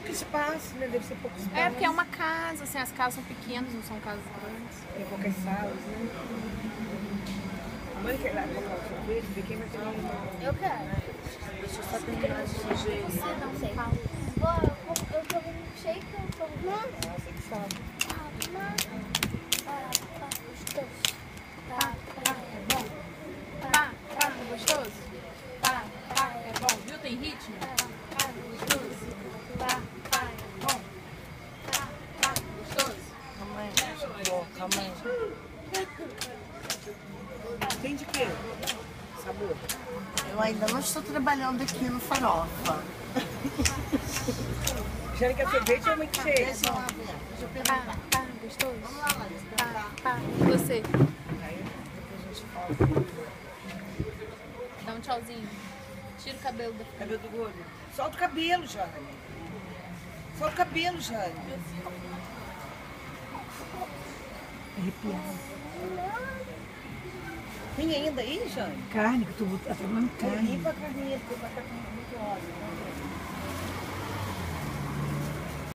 pouco espaço, né? Deve ser pouco espaço. É, porque é uma casa, assim, as casas são pequenas, não são casas grandes. Tem poucas salas, né? A mãe quer lá colocar o sorvete, ver quem vai ter uma. Eu quero. Deixa eu só terminar de sujeito. Você não sei. Eu tô vendo shake ou tô vendo? Ah, você que sabe. Gostoso. É bom? É gostoso? É bom. Viu? Tem ritmo? Gostoso. É bom. Gostoso? Calma aí. Calma aí. Tem de quê? Sabor? Eu ainda não estou trabalhando aqui no Farofa. Já quer sorvete ou milkshake? Deixa eu lá ver. Deixa eu perguntar. Gostoso? Vamos lá, Larissa. E você? Aí depois a gente fala. Dá um tchauzinho. Tira o cabelo da Cabelo do olho. Solta o cabelo, Jane. Solta o cabelo, Jane. Arrepiado. Tem ainda aí, Jane? Carne, que tu tá tomando carne. Limpa a carninha, porque vai estar com muito óleo.